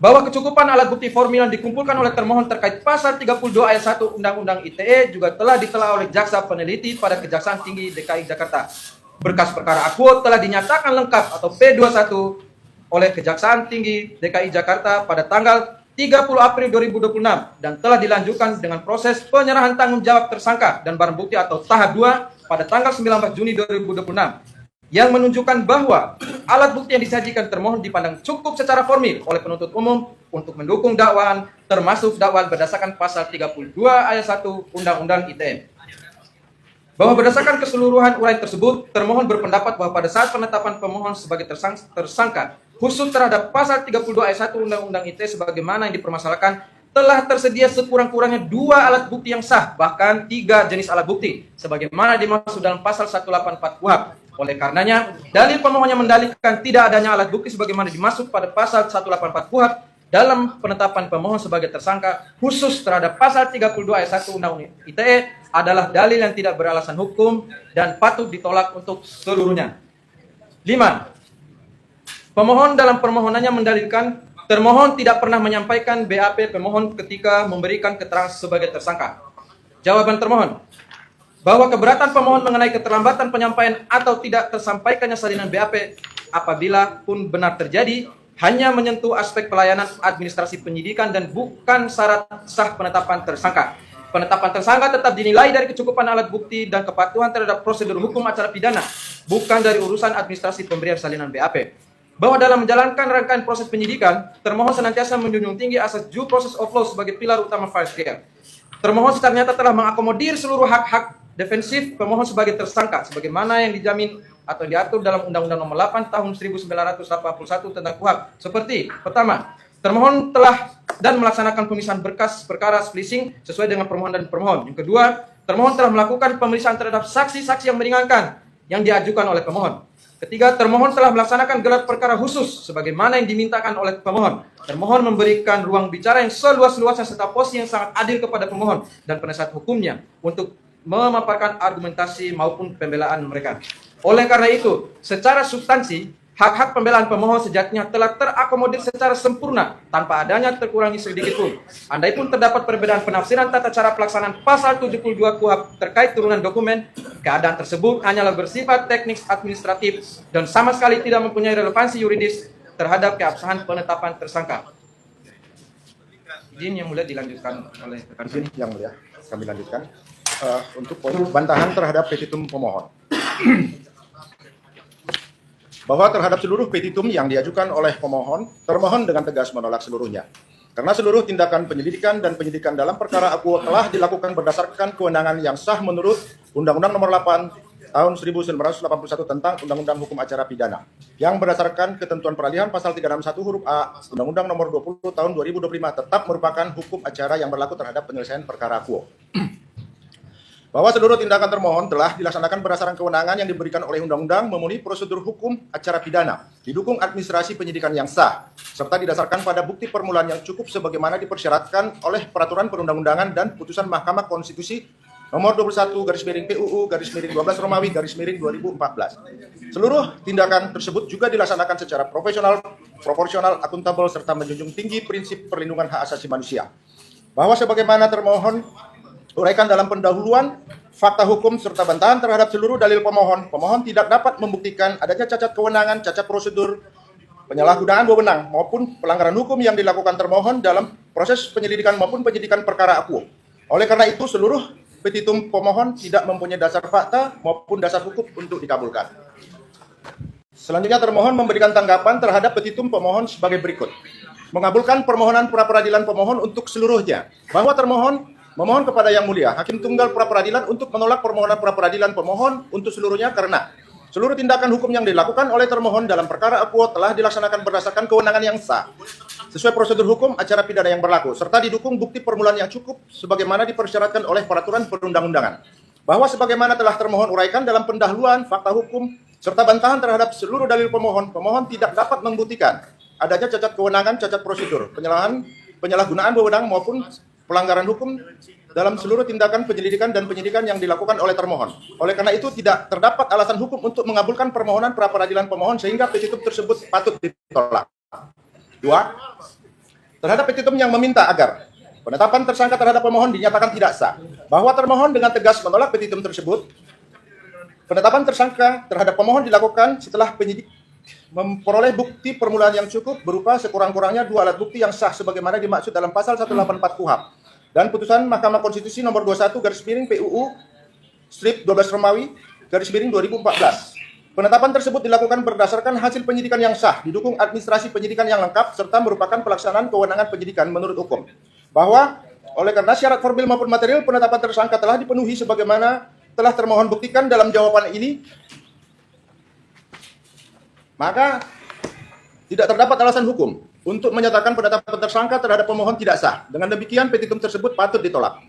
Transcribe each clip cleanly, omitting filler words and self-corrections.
bahwa kecukupan alat bukti formil yang dikumpulkan oleh termohon terkait pasal 32 ayat 1 Undang-Undang ITE juga telah ditelaah oleh jaksa peneliti pada Kejaksaan Tinggi DKI Jakarta. Berkas perkara akuo telah dinyatakan lengkap atau P21 oleh Kejaksaan Tinggi DKI Jakarta pada tanggal 30 April 2026 dan telah dilanjutkan dengan proses penyerahan tanggung jawab tersangka dan barang bukti atau tahap 2 pada tanggal 19 Juni 2026 yang menunjukkan bahwa alat bukti yang disajikan termohon dipandang cukup secara formil oleh penuntut umum untuk mendukung dakwaan, termasuk dakwaan berdasarkan pasal 32 ayat 1 Undang-Undang ITE. Bahwa berdasarkan keseluruhan uraian tersebut, termohon berpendapat bahwa pada saat penetapan pemohon sebagai tersangka khusus terhadap pasal 32 ayat 1 Undang-Undang ITE sebagaimana yang dipermasalahkan, telah tersedia sekurang-kurangnya 2 alat bukti yang sah, bahkan 3 jenis alat bukti, sebagaimana dimaksud dalam pasal 184 KUHP. Oleh karenanya, dalil pemohon yang mendalilkan tidak adanya alat bukti sebagaimana dimaksud pada pasal 184 KUHP dalam penetapan pemohon sebagai tersangka khusus terhadap pasal 32 ayat 1 Undang-Undang ITE adalah dalil yang tidak beralasan hukum dan patut ditolak untuk seluruhnya. 5. Pemohon dalam permohonannya mendalilkan termohon tidak pernah menyampaikan BAP pemohon ketika memberikan keterangan sebagai tersangka. Jawaban termohon, bahwa keberatan pemohon mengenai keterlambatan penyampaian atau tidak tersampaikannya salinan BAP apabila pun benar terjadi hanya menyentuh aspek pelayanan administrasi penyidikan dan bukan syarat sah penetapan tersangka. Penetapan tersangka tetap dinilai dari kecukupan alat bukti dan kepatuhan terhadap prosedur hukum acara pidana, bukan dari urusan administrasi pemberian salinan BAP. Bahwa dalam menjalankan rangkaian proses penyidikan, termohon senantiasa menjunjung tinggi asas due process of law sebagai pilar utama file care. Termohon ternyata telah mengakomodir seluruh hak-hak defensif pemohon sebagai tersangka sebagaimana yang dijamin atau diatur dalam Undang-Undang Nomor 8 Tahun 1981 tentang KUHP. Seperti pertama, termohon telah dan melaksanakan pemeriksaan berkas perkara splicing sesuai dengan permohonan dan permohon. Yang kedua, termohon telah melakukan pemeriksaan terhadap saksi-saksi yang meringankan yang diajukan oleh pemohon. Ketiga, termohon telah melaksanakan gelar perkara khusus sebagaimana yang dimintakan oleh pemohon. Termohon memberikan ruang bicara yang seluas-luasnya serta posisi yang sangat adil kepada pemohon dan penasihat hukumnya untuk memaparkan argumentasi maupun pembelaan mereka. Oleh karena itu, secara substansi, hak-hak pembelaan pemohon sejatinya telah terakomodir secara sempurna tanpa adanya terkurangi sedikit pun. Andai pun terdapat perbedaan penafsiran tata cara pelaksanaan pasal 72 KUHP terkait turunan dokumen, keadaan tersebut hanyalah bersifat teknis administratif dan sama sekali tidak mempunyai relevansi yuridis terhadap keabsahan penetapan tersangka. Izin yang mulia dilanjutkan oleh rekan kami. Yang mulia, kami lanjutkan untuk poin bantahan terhadap petitum pemohon. Bahwa terhadap seluruh petitum yang diajukan oleh pemohon, termohon dengan tegas menolak seluruhnya. Karena seluruh tindakan penyelidikan dan penyidikan dalam perkara akuo telah dilakukan berdasarkan kewenangan yang sah menurut Undang-Undang Nomor 8 Tahun 1981 tentang Undang-Undang Hukum Acara Pidana, yang berdasarkan ketentuan peralihan pasal 361 huruf A Undang-Undang Nomor 20 Tahun 2025 tetap merupakan hukum acara yang berlaku terhadap penyelesaian perkara akuo. Bahwa seluruh tindakan termohon telah dilaksanakan berdasarkan kewenangan yang diberikan oleh undang-undang memenuhi prosedur hukum acara pidana, didukung administrasi penyidikan yang sah, serta didasarkan pada bukti permulaan yang cukup sebagaimana dipersyaratkan oleh peraturan perundang-undangan dan putusan Mahkamah Konstitusi nomor 21/PUU/12 Romawi/2014. Seluruh tindakan tersebut juga dilaksanakan secara profesional, proporsional, akuntabel, serta menjunjung tinggi prinsip perlindungan hak asasi manusia. Bahwa sebagaimana termohon uraikan dalam pendahuluan, fakta hukum serta bantahan terhadap seluruh dalil pemohon, pemohon tidak dapat membuktikan adanya cacat kewenangan, cacat prosedur, penyalahgunaan wewenang maupun pelanggaran hukum yang dilakukan termohon dalam proses penyelidikan maupun penyidikan perkara akuo. Oleh karena itu, seluruh petitum pemohon tidak mempunyai dasar fakta maupun dasar hukum untuk dikabulkan. Selanjutnya, termohon memberikan tanggapan terhadap petitum pemohon sebagai berikut. Mengabulkan permohonan pra-peradilan pemohon untuk seluruhnya, bahwa termohon memohon kepada Yang Mulia Hakim Tunggal pra-peradilan untuk menolak permohonan pra-peradilan pemohon untuk seluruhnya karena seluruh tindakan hukum yang dilakukan oleh termohon dalam perkara akuo telah dilaksanakan berdasarkan kewenangan yang sah sesuai prosedur hukum acara pidana yang berlaku serta didukung bukti permulaan yang cukup sebagaimana dipersyaratkan oleh peraturan perundang-undangan. Bahwa sebagaimana telah termohon uraikan dalam pendahuluan, fakta hukum serta bantahan terhadap seluruh dalil pemohon, pemohon tidak dapat membuktikan adanya cacat kewenangan, cacat prosedur, penyalahgunaan wewenang maupun pelanggaran hukum dalam seluruh tindakan penyelidikan dan penyidikan yang dilakukan oleh termohon. Oleh karena itu, tidak terdapat alasan hukum untuk mengabulkan permohonan pra-peradilan pemohon sehingga petitum tersebut patut ditolak. 2. terhadap petitum yang meminta agar penetapan tersangka terhadap pemohon dinyatakan tidak sah, bahwa termohon dengan tegas menolak petitum tersebut. Penetapan tersangka terhadap pemohon dilakukan setelah penyidik memperoleh bukti permulaan yang cukup berupa sekurang-kurangnya 2 alat bukti yang sah sebagaimana dimaksud dalam pasal 184 KUHP dan putusan Mahkamah Konstitusi nomor 21/PUU strip 12 Romawi /2014. Penetapan tersebut dilakukan berdasarkan hasil penyidikan yang sah, didukung administrasi penyidikan yang lengkap, serta merupakan pelaksanaan kewenangan penyidikan menurut hukum. Bahwa oleh karena syarat formil maupun material penetapan tersangka telah dipenuhi sebagaimana telah termohon buktikan dalam jawaban ini, maka tidak terdapat alasan hukum untuk menyatakan penetapan tersangka terhadap pemohon tidak sah. Dengan demikian, petitum tersebut patut ditolak.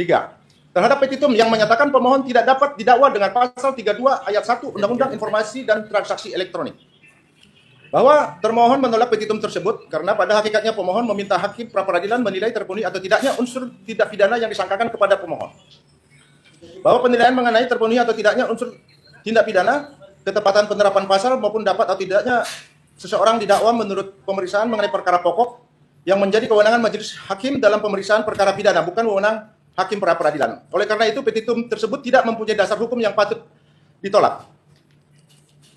3. Terhadap petitum yang menyatakan pemohon tidak dapat didakwa dengan pasal 32 ayat 1 Undang-Undang Informasi dan Transaksi Elektronik. Bahwa termohon menolak petitum tersebut karena pada hakikatnya pemohon meminta hakim pra-peradilan menilai terpenuhi atau tidaknya unsur tindak pidana yang disangkakan kepada pemohon. Bahwa penilaian mengenai terpenuhi atau tidaknya unsur tindak pidana, ketepatan penerapan pasal maupun dapat atau tidaknya seseorang didakwa menurut pemeriksaan mengenai perkara pokok yang menjadi kewenangan majelis hakim dalam pemeriksaan perkara pidana, bukan wewenang hakim pra-peradilan. Oleh karena itu, petitum tersebut tidak mempunyai dasar hukum yang patut ditolak.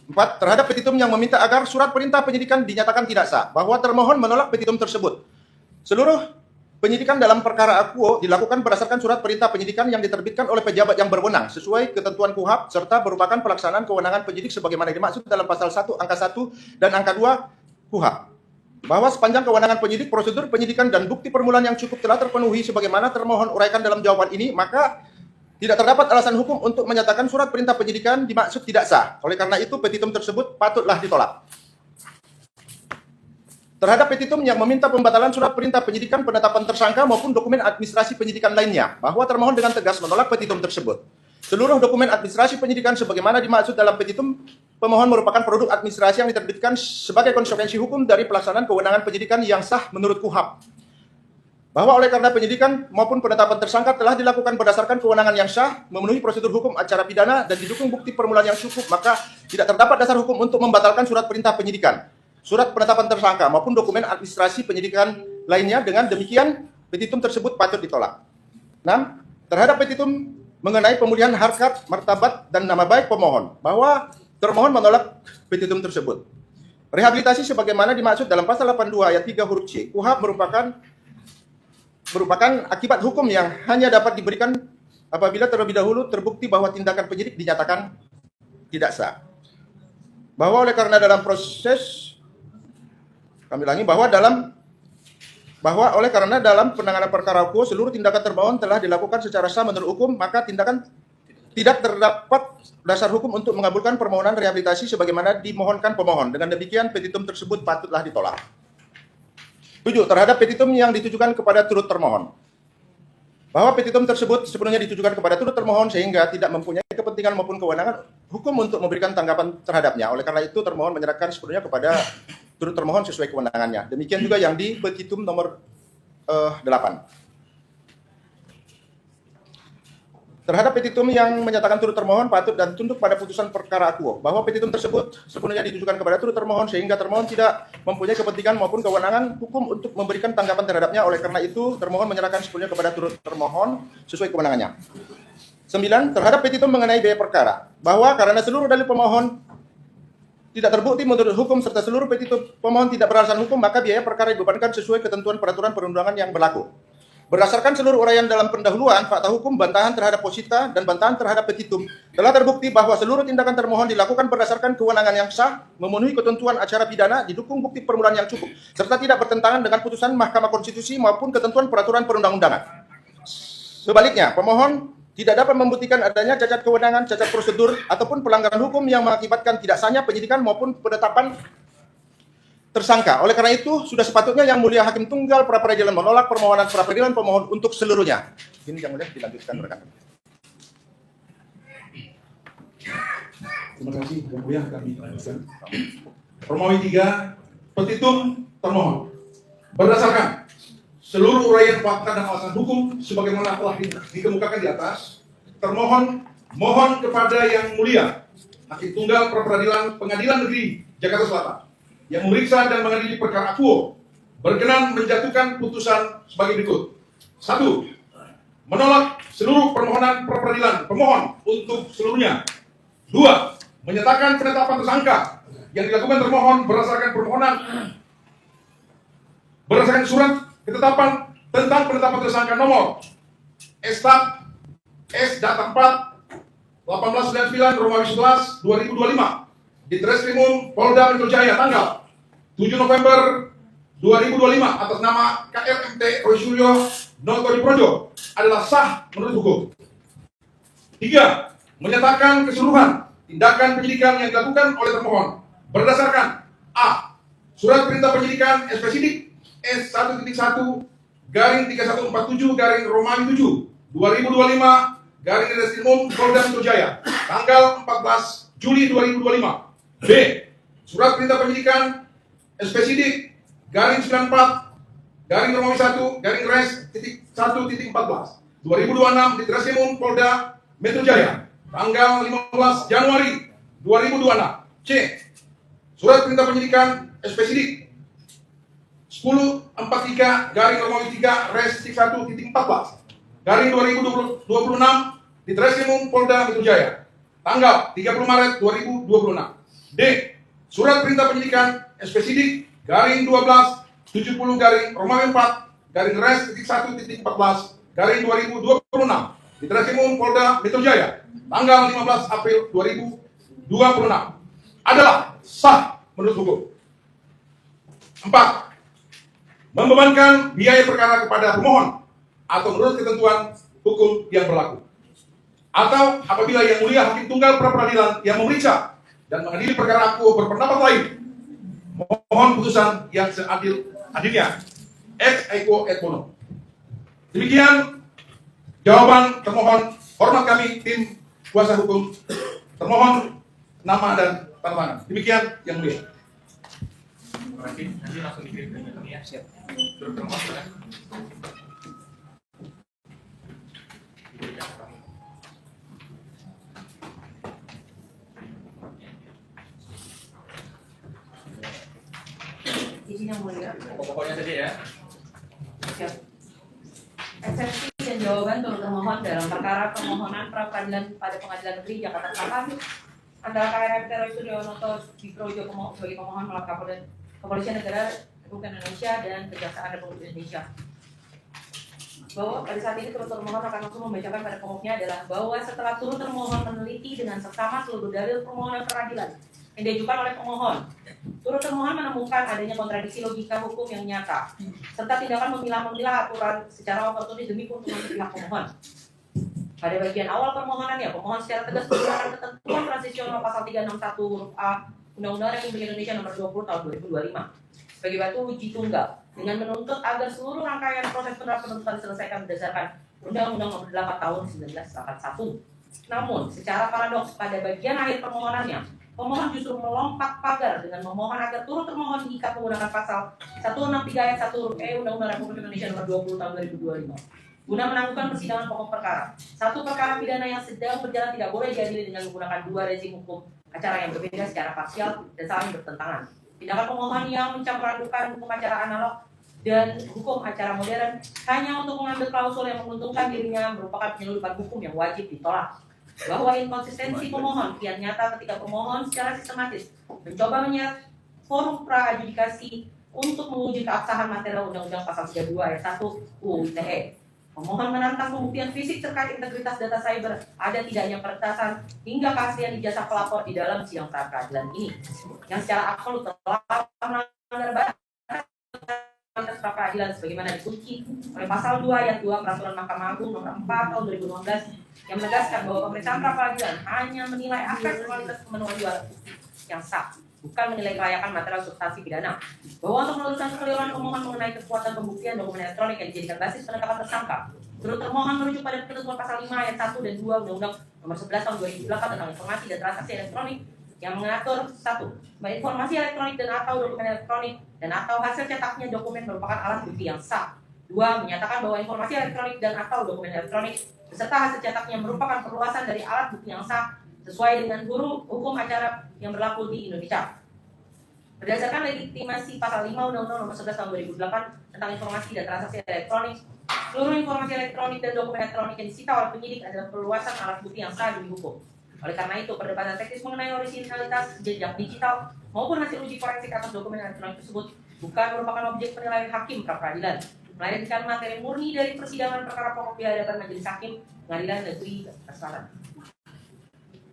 4. Terhadap petitum yang meminta agar surat perintah penyidikan dinyatakan tidak sah, bahwa termohon menolak petitum tersebut. Seluruh penyidikan dalam perkara akuo dilakukan berdasarkan surat perintah penyidikan yang diterbitkan oleh pejabat yang berwenang sesuai ketentuan KUHP serta merupakan pelaksanaan kewenangan penyidik sebagaimana dimaksud dalam pasal 1 angka 1 dan angka 2 KUHP. Bahwa sepanjang kewenangan penyidik, prosedur penyidikan dan bukti permulaan yang cukup telah terpenuhi sebagaimana termohon uraikan dalam jawaban ini, maka tidak terdapat alasan hukum untuk menyatakan surat perintah penyidikan dimaksud tidak sah. Oleh karena itu, petitum tersebut patutlah ditolak. Terhadap petitum yang meminta pembatalan surat perintah penyidikan, penetapan tersangka maupun dokumen administrasi penyidikan lainnya, bahwa termohon dengan tegas menolak petitum tersebut. Seluruh dokumen administrasi penyidikan sebagaimana dimaksud dalam petitum pemohon merupakan produk administrasi yang diterbitkan sebagai konsekuensi hukum dari pelaksanaan kewenangan penyidikan yang sah menurut KUHP. Bahwa oleh karena penyidikan maupun penetapan tersangka telah dilakukan berdasarkan kewenangan yang sah, memenuhi prosedur hukum acara pidana dan didukung bukti permulaan yang cukup, maka tidak terdapat dasar hukum untuk membatalkan surat perintah penyidikan, surat penetapan tersangka maupun dokumen administrasi penyidikan lainnya. Dengan demikian, petitum tersebut patut ditolak. 6. Terhadap petitum mengenai pemulihan harkat, martabat, dan nama baik pemohon, bahwa termohon menolak petitum tersebut. Rehabilitasi sebagaimana dimaksud dalam pasal 82 ayat 3 huruf C KUHP merupakan akibat hukum yang hanya dapat diberikan apabila terlebih dahulu terbukti bahwa tindakan penyidik dinyatakan tidak sah. Bahwa oleh karena dalam proses, kami ulangi, bahwa oleh karena dalam penanganan perkara hukum seluruh tindakan termohon telah dilakukan secara sah menurut hukum, maka tindakan tidak terdapat dasar hukum untuk mengabulkan permohonan rehabilitasi sebagaimana dimohonkan pemohon. Dengan demikian, petitum tersebut patutlah ditolak. 7. Terhadap petitum yang ditujukan kepada turut termohon, bahwa petitum tersebut sepenuhnya ditujukan kepada turut termohon sehingga tidak mempunyai kepentingan maupun kewenangan hukum untuk memberikan tanggapan terhadapnya. Oleh karena itu, termohon menyerahkan sepenuhnya kepada turut termohon sesuai kewenangannya. Demikian juga yang di petitum nomor 8. Terhadap petitum yang menyatakan turut termohon patut dan tunduk pada putusan perkara akuo, bahwa petitum tersebut sepenuhnya ditujukan kepada turut termohon sehingga termohon tidak mempunyai kepentingan maupun kewenangan hukum untuk memberikan tanggapan terhadapnya. Oleh karena itu, termohon menyerahkan sepenuhnya kepada turut termohon sesuai kewenangannya. 9. Terhadap petitum mengenai biaya perkara, bahwa karena seluruh dalil pemohon tidak terbukti menurut hukum serta seluruh petitum pemohon tidak beralasan hukum, maka biaya perkara dibebankan sesuai ketentuan peraturan perundangan yang berlaku. Berdasarkan seluruh uraian dalam pendahuluan, fakta hukum, bantahan terhadap posita, dan bantahan terhadap petitum, telah terbukti bahwa seluruh tindakan termohon dilakukan berdasarkan kewenangan yang sah, memenuhi ketentuan acara pidana, didukung bukti permulaan yang cukup, serta tidak bertentangan dengan putusan Mahkamah Konstitusi maupun ketentuan peraturan perundang-undangan. Sebaliknya, pemohon tidak dapat membuktikan adanya cacat kewenangan, cacat prosedur, ataupun pelanggaran hukum yang mengakibatkan tidak sahnya penyidikan maupun penetapan tersangka. Oleh karena itu, sudah sepatutnya Yang Mulia Hakim Tunggal pra-peradilan menolak permohonan pra-peradilan pemohon untuk seluruhnya. Ini Yang Mulia dilanjutkan rekan. Terima kasih Yang Mulia, kami lanjutkan. Romawi 3, petitum termohon. Berdasarkan seluruh uraian fakta dan alasan hukum sebagaimana telah dikemukakan di atas, termohon mohon kepada Yang Mulia Hakim Tunggal pra-peradilan Pengadilan Negeri Jakarta Selatan yang memeriksa dan mengadili perkara akuo berkenan menjatuhkan putusan sebagai berikut. 1. Menolak seluruh permohonan pra-peradilan pemohon untuk seluruhnya. 2. Menyatakan penetapan tersangka yang dilakukan termohon berdasarkan surat ketetapan tentang penetapan tersangka nomor Estat S data 4 1899 Romawi 11 2025 di Treskrimum Polda Metro Jaya tanggal 7 November 2025 atas nama KRMT Roy Suryo Notori Projo adalah sah menurut hukum. 3. Menyatakan keseluruhan tindakan penyidikan yang dilakukan oleh termohon berdasarkan A. Surat perintah penyidikan SP S1.1 garing 3147 garing Romawi 7 2025 garing Treskrimum Polda Metro Jaya tanggal 14 Juli 2025. B. Surat perintah penyidikan SP garing 94 garing Romawi 1 garing Res titik 1.14 2026 di Treskrimum Polda Metro Jaya tanggal 15 Januari 2026. C. Surat perintah penyidikan SP 1043 garing Romawi 3 Res titik 1.14 garing 2026 di Treskrimum Polda Metro Jaya tanggal 30 Maret 2026. D. Surat perintah penyidikan SP garing 1270 garing Romawi 4 garing Res titik 1.14 garing 2026 di Treskrimum Polda Metro Jaya tanggal 15 April 2026 adalah sah menurut hukum. 4. Membebankan biaya perkara kepada pemohon atau menurut ketentuan hukum yang berlaku. Atau apabila Yang Mulia Hakim Tunggal pra-peradilan yang memeriksa dan mengadili perkara aku berpendapat lain, mohon putusan yang seadil-adilnya. Ex aequo et bono. Demikian jawaban termohon. Hormat kami tim kuasa hukum termohon, nama dan tanda tangan. Demikian Yang Mulia. Terima kasih. Nanti langsung dikirim ke kami ya. Siap. Turut termohon silakan. Izin Yang Mulia. Pokok-pokoknya saja ya. Siap. Eksepsi dan jawaban turut termohon dalam perkara permohonan pra-peradilan pada Pengadilan Negeri Jakarta Selatan antara KRMT Roy Suryo Noto Projo sebagai pemohon melakukan Kepolisian Negara Republik Indonesia dan Kejaksaan Republik Indonesia. Bahwa pada saat ini turut termohon akan langsung membacakan pada pokoknya adalah bahwa setelah turut termohon meneliti dengan seksama seluruh dalil permohonan peradilan yang diajukan oleh pemohon, turut termohon menemukan adanya kontradiksi logika hukum yang nyata serta tindakan memilah-memilah aturan secara oportunis demi keuntungan pihak pemohon. Pada bagian awal permohonannya, pemohon secara tegas menggunakan ketentuan transisional pasal 361 huruf A Undang-Undang Republik Indonesia Nomor 20 Tahun 2025 sebagai batu uji tunggal dengan menuntut agar seluruh rangkaian proses penuntutan diselesaikan berdasarkan Undang-Undang Nomor 8 Tahun 1981. Namun, secara paradoks pada bagian akhir permohonannya, pemohon justru melompat pagar dengan memohon agar turut termohon diikat menggunakan pasal 163 ayat 1 huruf E Undang-Undang Republik Indonesia Nomor 20 Tahun 2025 guna menangguhkan persidangan pokok perkara. Satu perkara pidana yang sedang berjalan tidak boleh diadili dengan menggunakan dua rezim hukum acara yang berbeda secara parsial dan saling bertentangan. Tindakan pemohon yang mencampur-adukan hukum acara analog dan hukum acara modern hanya untuk mengambil klausul yang menguntungkan dirinya merupakan penyelundupan hukum yang wajib ditolak. Bahwa inkonsistensi pemohon kian nyata ketika pemohon secara sistematis mencoba menyeret forum pra-adjudikasi untuk menguji keabsahan material Undang-Undang Pasal 32 ayat 1 UU ITE. Pemohon menantang pembuktian fisik terkait integritas data cyber, ada tidaknya peretasan hingga keaslian ijazah pelapor di dalam sidang pra-peradilan ini, yang secara absolut telah melanggar batas pra-peradilan sebagaimana dikunci oleh pasal 2 ayat 2 Peraturan Mahkamah Agung Nomor 4 Tahun 2015 yang menegaskan bahwa pemeriksaan pra-peradilan hanya menilai aspek kualitas pemenuhan dua alat bukti yang sah, bukan menilai kelayakan material substansi pidana. Bahwa untuk meluruskan kekeliruan pemohon mengenai kekuatan pembuktian dokumen elektronik yang dijadikan basis penetapan tersangka, turut termohon merujuk pada ketentuan pasal 5 ayat 1 dan 2 Undang-Undang Nomor 11 Tahun 2008 tentang informasi dan transaksi elektronik yang mengatur 1. Bahwa informasi elektronik dan atau dokumen elektronik dan atau hasil cetaknya dokumen merupakan alat bukti yang sah. 2. Menyatakan bahwa informasi elektronik dan atau dokumen elektronik beserta hasil cetaknya merupakan perluasan dari alat bukti yang sah sesuai dengan hukum acara yang berlaku di Indonesia. Berdasarkan legitimasi pasal 5 Undang-Undang Nomor 11 Tahun 2008 tentang informasi dan transaksi elektronik, seluruh informasi elektronik dan dokumen elektronik yang disita oleh penyidik adalah perluasan alat bukti yang sah demi hukum. Oleh karena itu, perdebatan teknis mengenai originalitas jejak digital maupun hasil uji forensik atas dokumen elektronik tersebut bukan merupakan objek penilaian hakim pra-peradilan, melainkan materi murni dari persidangan perkara pokok di hadapan majelis hakim Pengadilan Negeri Jakarta Selatan.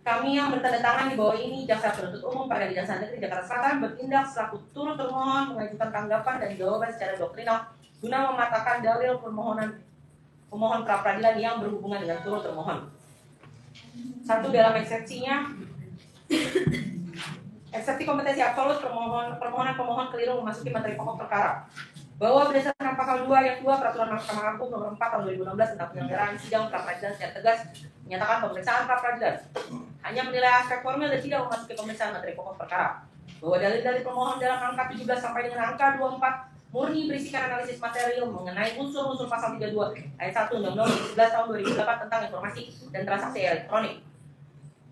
Kami yang bertanda tangan di bawah ini, Jaksa Penuntut Umum Pengadilan Negeri Jakarta Selatan bertindak selaku turut termohon mengajukan tanggapan dan jawaban secara doktrinal guna mematahkan dalil pemohon pra-peradilan yang berhubungan dengan turut termohon. Satu, dalam eksepsinya, eksepsi kompetensi absolut permohonan pemohon keliru memasuki materi pokok perkara, bahwa berdasarkan pasal 2 ayat 2 Peraturan Mahkamah Agung Nomor 4 Tahun 2016 tentang penyelenggaraan sidang pra-peradilan secara tegas menyatakan pemeriksaan pra-peradilan hanya menilai aspek formil dan tidak memasuki pemeriksaan materi pokok perkara, bahwa dalil-dalil pemohon dalam angka 17 sampai dengan angka 24 murni berisikan analisis material mengenai unsur-unsur pasal 32 ayat 1 Undang-Undang 11 Tahun 2008 tentang informasi dan transaksi elektronik,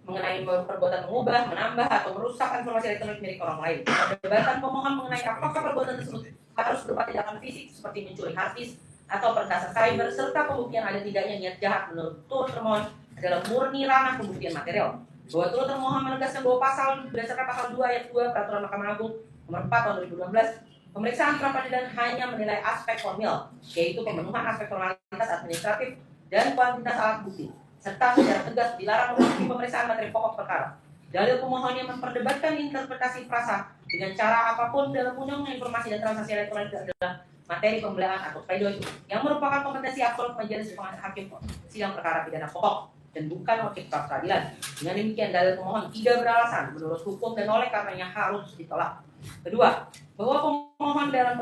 mengenai perbuatan mengubah, menambah, atau merusak informasi elektronik milik orang lain. Perdebatan pemohon mengenai apakah perbuatan tersebut harus berupa tindakan fisik seperti mencuri hard disk atau peretasan cyber, serta pembuktian ada tidaknya niat jahat menurut turut termohon adalah murni ranah pembuktian material. Bahwa turut termohon menegaskan bahwa berdasarkan pasal 2 ayat 2 Peraturan Mahkamah Agung Nomor 4 Tahun 2016, pemeriksaan pra-peradilan hanya menilai aspek formil, yaitu pemenuhan aspek formalitas administratif dan kuantitas alat bukti, serta secara tegas dilarang memasuki pemeriksaan materi pokok perkara. Dalil pemohon yang memperdebatkan interpretasi frasa dengan cara apapun dalam undang-undang informasi dan transaksi elektronik adalah materi pembelaan atau pledoi yang merupakan kompetensi absolut majelis hakim sidang perkara pidana pokok dan bukan objek pra-peradilan. Dengan demikian, dalil pemohon tidak beralasan menurut hukum dan oleh karenanya harus ditolak. Kedua, bahwa pemohon dalam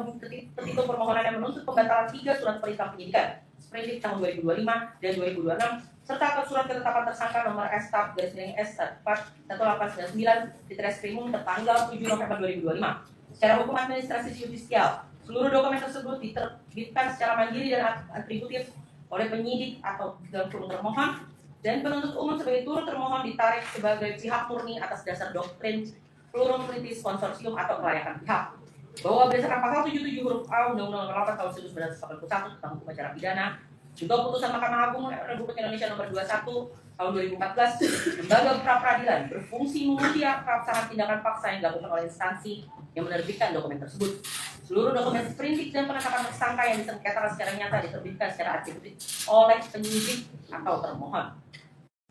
petitum permohonan yang menuntut pembatalan 3 surat perintah penyidikan Sprindik tahun 2025 dan 2026 serta surat ketetapan tersangka nomor S/S/41899 di Treskrimum tertanggal 7 November 2025. Secara hukum administrasi yudisial, seluruh dokumen tersebut diterbitkan secara mandiri dan atributif oleh penyidik atau turut termohon, dan penuntut umum sebagai turut termohon ditarik sebagai pihak murni atas dasar doktrin pluralitas konsorsium atau kelayakan pihak. Bahwa berdasarkan pasal 77 huruf A Undang-Undang Nomor 8 Tahun 1981 tentang Hukum Acara Pidana, juga putusan Mahkamah Agung Republik Indonesia Nomor 21 Tahun 2014, lembaga pra-peradilan berfungsi menguji keabsahan tindakan paksa yang dilakukan oleh instansi yang menerbitkan dokumen tersebut. Seluruh dokumen sprindik dan penetapan tersangka yang disengketakan secara nyata diterbitkan secara atributif oleh penyidik atau termohon.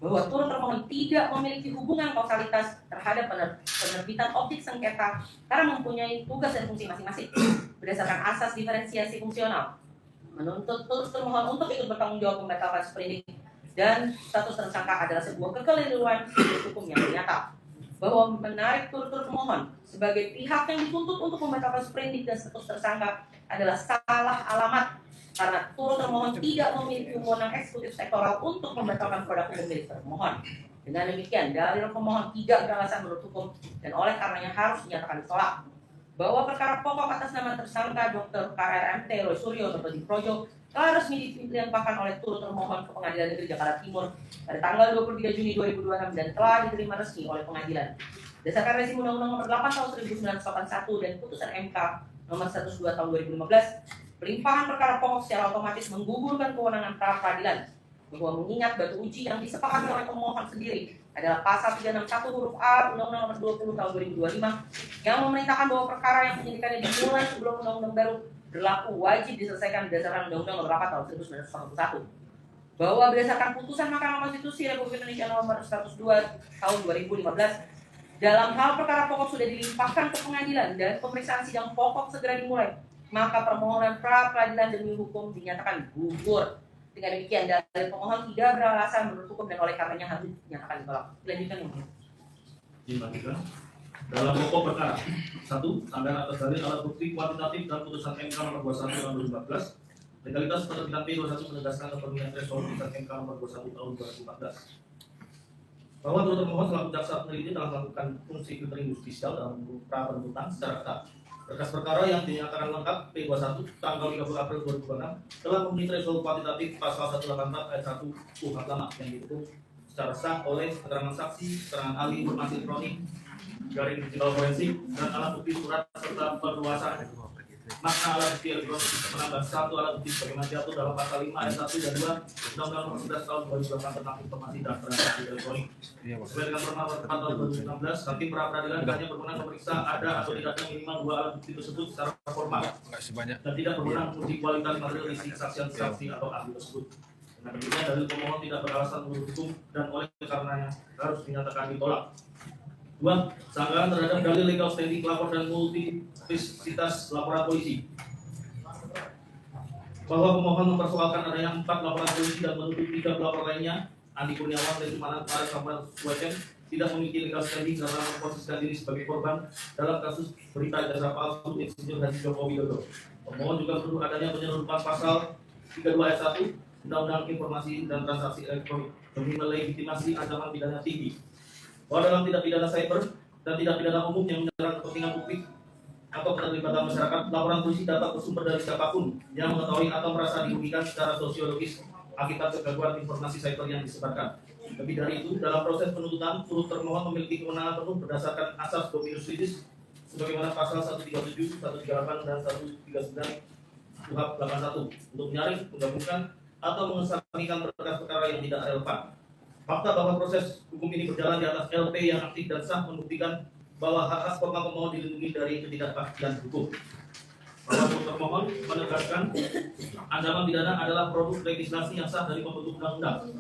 Bahwa turut termohon tidak memiliki hubungan kausalitas terhadap penerbitan objek sengketa karena mempunyai tugas dan fungsi masing-masing. Berdasarkan asas diferensiasi fungsional, menuntut turut termohon untuk ikut bertanggung jawab membatalkan sprindik dan status tersangka adalah sebuah kekeliruan hukum yang nyata. Bahwa menarik turut termohon sebagai pihak yang dituntut untuk membatalkan sprindik dan status tersangka adalah salah alamat, karena turut termohon tidak memiliki wewenang eksekutif sektoral untuk membatalkan produk hukum milik termohon. Dengan demikian, dalil pemohon tidak beralasan menurut hukum dan oleh karenanya harus dinyatakan ditolak. Bahwa perkara pokok atas nama tersangka Dr. KRMT Roy Suryo atau Projo telah resmi dilimpahkan oleh turut termohon ke Pengadilan Negeri Jakarta Timur pada tanggal 23 Juni 2026 dan telah diterima resmi oleh pengadilan. Berdasarkan rezim Undang-Undang Nomor 8 Tahun 1981 dan putusan MK Nomor 102 Tahun 2015, pelimpahan perkara pokok secara otomatis menggugurkan kewenangan pra-peradilan. Bahwa mengingat batu uji yang disepakati oleh pemohon sendiri adalah pasal 361 huruf A Undang-Undang Nomor 20 Tahun 2025 yang memerintahkan bahwa perkara yang penyidikannya dimulai sebelum undang-undang baru berlaku wajib diselesaikan berdasarkan Undang-Undang Nomor 8 Tahun 1981. Bahwa berdasarkan putusan Mahkamah Konstitusi Republik Indonesia Nomor 102 Tahun 2015, dalam hal perkara pokok sudah dilimpahkan ke pengadilan dan pemeriksaan sidang pokok segera dimulai, maka permohonan pra-peradilan demi hukum dinyatakan gugur. Dengan demikian, dalil pemohon tidak beralasan menurut hukum dan oleh karenanya harus dinyatakan ditolak. Dilanjutkan ya. Dilanjutkan. Dalam pokok perkara 1. Anggaran atas dalil alat bukti kuantitatif dan putusan MK Nomor 21 Tahun 2014. Legalitas penerbitan P21 menegaskan kepenuhan threshold putusan MK Nomor 21 Tahun 2014. Bahwa turut termohon selaku jaksa peneliti telah melakukan fungsi filtering justisial dalam pra penuntutan secara ketat. Berkas perkara yang dinyatakan lengkap P21 tanggal 30 April 2026 telah memenuhi threshold kuantitatif pasal 184 ayat 1 KUHP lama yang didukung secara sah oleh keterangan saksi, keterangan ahli informasi elektronik, jaring digital forensik, dan alat bukti surat serta perluasan makna alat bukti elektronik menambah satu alat bukti sebagaimana diatur dalam pasal 5 ayat 1 dan 2 Undang-Undang Nomor 11 Tahun 2008 tentang Informasi dan Transaksi Elektronik. Sesuai dengan Perma 4 Tahun 2016, hakim pra peradilan hanya berwenang memeriksa ada atau tidaknya minimal 2 alat bukti tersebut secara formal dan tidak berwenang menguji kualitas material isi kesaksian saksi atau ahli tersebut. Dengan demikian, dalil pemohon tidak beralasan menurut hukum dan oleh karenanya harus dinyatakan ditolak. 2. Sanggahan terhadap dalil legal standing pelapor dan multiplicitas laporan polisi. Bahwa pemohon mempersoalkan adanya 4 laporan polisi dan menuduh 3 pelapor lainnya, Andi Kurniawan, Teddy Manan, Farid Samuel Suwecen, tidak memiliki legal standing karena memposisikan diri sebagai korban dalam kasus berita jasa palsu Insinyur Haji Joko Widodo. Pemohon juga menuduh adanya penyelundupan pasal 32 ayat 1 Undang-Undang Informasi dan Transaksi Elektronik demi melegitimasi ancaman pidana tinggi. Bahwa dalam tindak pidana cyber dan tindak pidana umum yang menyerang kepentingan publik atau keterlibatan masyarakat, laporan polisi dapat bersumber dari siapapun yang mengetahui atau merasa dirugikan secara sosiologis akibat kegagalan informasi cyber yang disebarkan. Lebih dari itu, dalam proses penuntutan, turut termohon memiliki kewenangan penuh berdasarkan asas dominus litis sebagaimana pasal 137, 138, dan 139 KUHP 81 untuk menyaring, menggabungkan, atau mengesampingkan perkara-perkara yang tidak relevan. Fakta bahwa proses hukum ini berjalan di atas LP yang aktif dan sah membuktikan bahwa hak-hak formal pemohon dilindungi dari ketidakpastian hukum. Bahwa termohon menegaskan ancaman pidana adalah produk legislasi yang sah dari pembentuk undang-undang,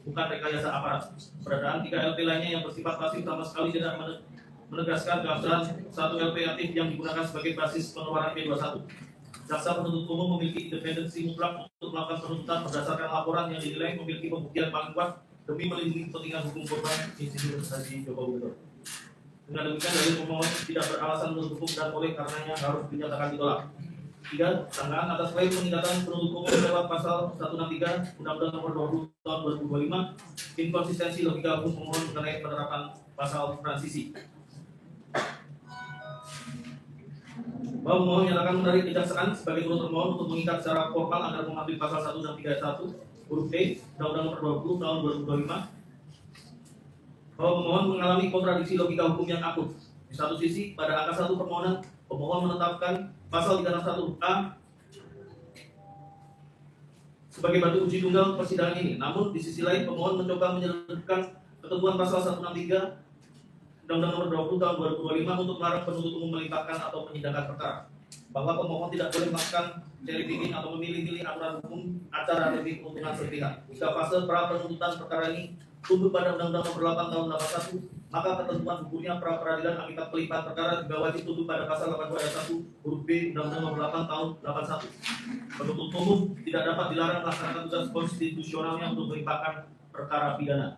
bukan rekayasa aparat. Peradaan 3 LP lainnya yang bersifat pasif sama sekali tidak menegaskan keabsahan 1 LP aktif yang digunakan sebagai basis pengeluaran P21. Jaksa penuntut umum memiliki independensi mutlak untuk melakukan penuntutan berdasarkan laporan yang dinilai memiliki pembuktian paling kuat demi melindungi kepentingan hukum korban Insinyur Haji Joko Widodo. Dengan demikian, dalil pemohon tidak beralasan menurut hukum dan oleh karenanya harus dinyatakan ditolak. 3. Sanggahan atas klaim peningkatan penuntut umum lewat pasal 163 Undang-Undang Nomor 20 Tahun 2025, inkonsistensi logika hukum pemohon mengenai penerapan pasal transisi. Bahwa pemohon menyatakan menarik kejaksaan sebagai turut termohon untuk mengikat secara formal agar mengambil pasal 1 dan 3 ayat 1 huruf D Undang-Undang Nomor 20 Tahun 2025, bahwa pemohon mengalami kontradiksi logika hukum yang akut. Di satu sisi, pada angka 1 permohonan, pemohon menetapkan pasal 361A sebagai batu uji tunggal persidangan ini. Namun di sisi lain, pemohon mencoba menyelesaikan ketentuan pasal 163 Undang-Undang Nomor 20 Tahun 2025 untuk melarang penuntut umum melimpahkan atau menyidangkan perkara. Bahwa pemohon tidak boleh melakukan cherry picking atau memilih-pilih aturan hukum acara demi keuntungan sepihak. Jika fase pra penuntutan perkara ini tunduk pada Undang-Undang Nomor 8 Tahun 81, maka ketentuan hukumnya pra peradilan akibat pelimpahan perkara juga wajib tunduk pada pasal 82 ayat 1 huruf B Undang-Undang Nomor 8 Tahun 81. Penuntut umum tidak dapat dilarang melaksanakan tugas konstitusionalnya untuk melimpahkan perkara pidana.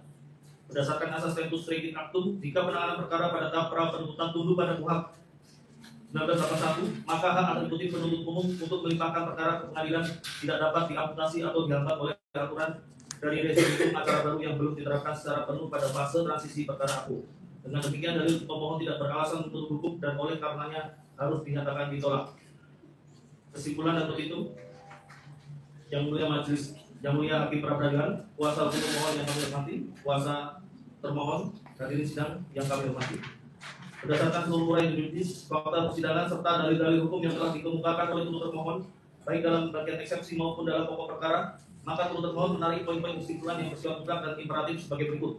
Berdasarkan asas tempus regit actum, jika penanganan perkara pada tahap pra penuntutan tunduk pada KUHP 1981, maka hak atributif penuntut umum untuk melimpahkan perkara ke pengadilan tidak dapat diamputasi atau dihambat oleh aturan dari rezim hukum acara baru yang belum diterapkan secara penuh pada fase transisi perkara aku. Dengan demikian, dalil pemohon tidak beralasan untuk hukum dan oleh karenanya harus dinyatakan ditolak. Kesimpulan dan itu, yang mulia majelis, yang mulia hakim pra peradilan, kuasa hukum pemohon yang kami hormati, kuasa termohon, hadirin sidang yang kami hormati. Berdasarkan seluruh uraian juridis, fakta persidangan serta dalil-dalil hukum yang telah dikemukakan oleh penuntut termohon, baik dalam bagian eksepsi maupun dalam pokok perkara, maka penuntut termohon menarik poin-poin kesimpulan yang bersifat mutlak dan imperatif sebagai berikut.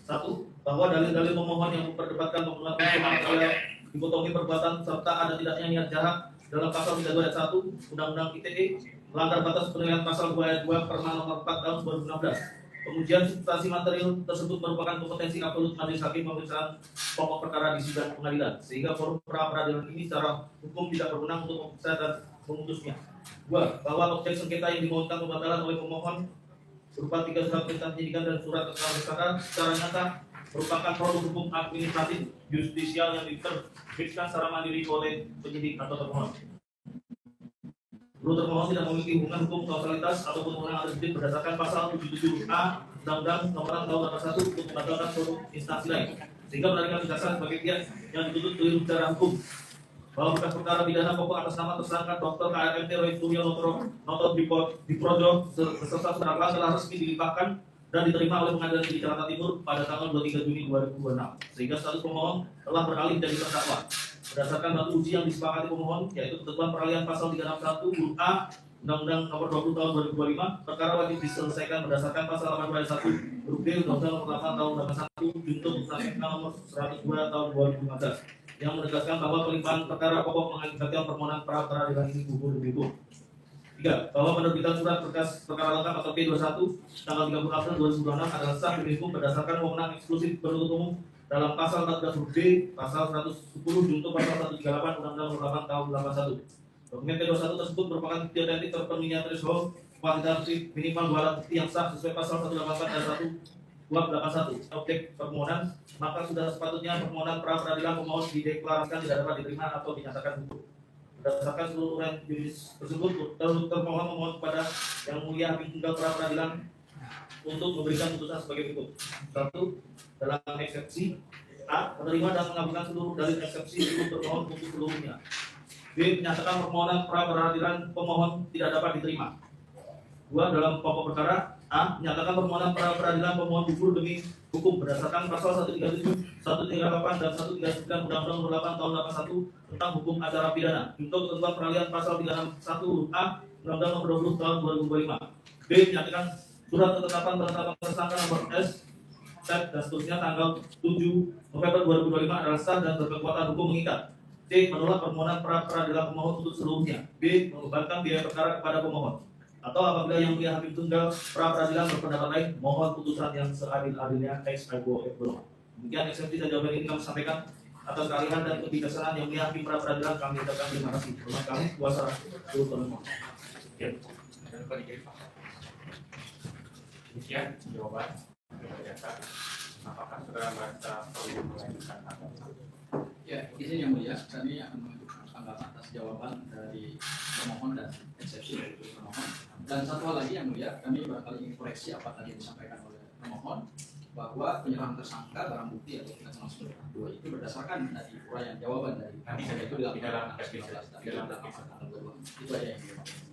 1. Bahwa dalil-dalil pemohon yang memperdebatkan penggunaan unsur material, dikotomi perbuatan serta ada tidaknya niat jahat dalam pasal 32 ayat 1 Undang-Undang ITE melanggar batas penilaian pasal 2 ayat 2 Perma Nomor 4 Tahun 2016. Pengujian substansi material tersebut merupakan kompetensi absolut majelis hakim pemeriksaan pokok perkara di sidang pengadilan, sehingga forum pra peradilan ini secara hukum tidak berwenang untuk memeriksa dan memutusnya. 2. Bahwa objek sengketa yang dimohonkan pembatalan oleh pemohon berupa 3 surat perintah penyidikan dan surat keterangan secara nyata merupakan produk hukum administratif justisial yang diterbitkan secara mandiri oleh penyidik atau termohon. Menurut termohon tidak memiliki hubungan hukum kausalitas ataupun kewenangan tersebut berdasarkan pasal 77A Undang-Undang Nomor 8 Tahun 81 untuk membatalkan produk instansi lain, sehingga menarikkan kejaksaan sebagai pihak yang dituntut keliru secara hukum. Bahwa berkas perkara pidana pokok atas nama tersangka Dr. KRMT Roy Suryo Noto Diprojo beserta saudara telah resmi dilimpahkan dan diterima oleh Pengadilan Negeri Jakarta Timur pada tanggal 23 Juni 2026, sehingga status pemohon telah beralih menjadi terdakwa. Berdasarkan batu uji yang disepakati pemohon, yaitu ketentuan peralihan pasal 361 huruf A Undang-Undang Nomor 20 Tahun 2025, perkara wajib diselesaikan berdasarkan pasal 8 ayat 1 huruf B Undang-Undang Nomor 8 Tahun 81 junto Putusan MK Nomor 102 Tahun 2015 yang menegaskan bahwa pelimpahan perkara pokok mengakibatkan permohonan pra peradilan ini gugur demi hukum. 3. Bahwa penerbitan surat berkas perkara lengkap atau P21 tanggal 30 April 2026 adalah sah demi hukum berdasarkan wewenang eksklusif penuntut umum dalam pasal 14 huruf B, pasal 110 junto pasal 138 Undang-Undang Nomor 8 Tahun 81. Dokumen P21 tersebut merupakan bukti otentik terpenuhinya threshold kuantitatif minimal 2 alat bukti yang sah sesuai pasal 184 dan 1 Uap 81 objek permohonan, maka sudah sepatutnya permohonan pra peradilan pemohon dideklarasikan tidak dapat diterima atau dinyatakan gugur. Berdasarkan seluruh uraian juris tersebut, termohon memohon kepada Yang Mulia Hakim Tunggal pra peradilan untuk memberikan putusan sebagai berikut. 1. Dalam eksepsi A. Menerima dan mengabulkan seluruh dalil eksepsi untuk termohon untuk seluruhnya. B. Menyatakan permohonan pra peradilan pemohon tidak dapat diterima. 2. Dalam pokok perkara A. Menyatakan permohonan pra peradilan pemohon gugur demi hukum berdasarkan pasal 137, 138 dan 139 Undang-Undang Nomor 8 Tahun 81 tentang hukum acara pidana untuk ketentuan peralihan pasal 361 huruf A Undang-Undang Nomor 20 Tahun 2025. B. Menyatakan surat ketetapan penetapan tersangka nomor S dan seterusnya tanggal 7 November 2025 adalah sah dan berkekuatan hukum mengikat. C. Menolak permohonan pra peradilan pemohon untuk seluruhnya. B. Membebankan biaya perkara kepada pemohon. Atau apabila Yang Mulia Hakim Tunggal pra peradilan berpendapat lain, mohon putusan yang seadil-adilnya ex aequo et belum. Demikian eksepsi dan jawaban ini kami sampaikan atas kealihan dan kebijaksanaan Yang Mulia Hakim pra peradilan. Kami ucapkan terima kasih. Terima kasih kuasa seluruh pemohon. Demikian jawaban dari jaksa. Apakah saudara merasa perlu melanjutkan? Ya, izin yang mulia, kami akan mengajukan tanggapan atas jawaban dari pemohon dan eksepsi dari pemohon. Dan satu hal lagi yang mulia, kami barangkali ingin koreksi apa tadi yang disampaikan oleh pemohon bahwa penyerahan tersangka barang bukti atau tindak langsung dua itu berdasarkan dari uraian jawaban dari Nanti pemohon itu dalam dilakukan itu aja yang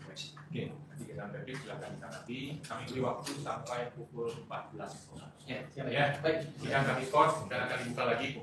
koreksi. Oke, nanti kita review, silakan ditanggapi. Kami beri waktu sampai pukul 14. Ya, Ya, baik. sidang kami skor dan akan dibuka lagi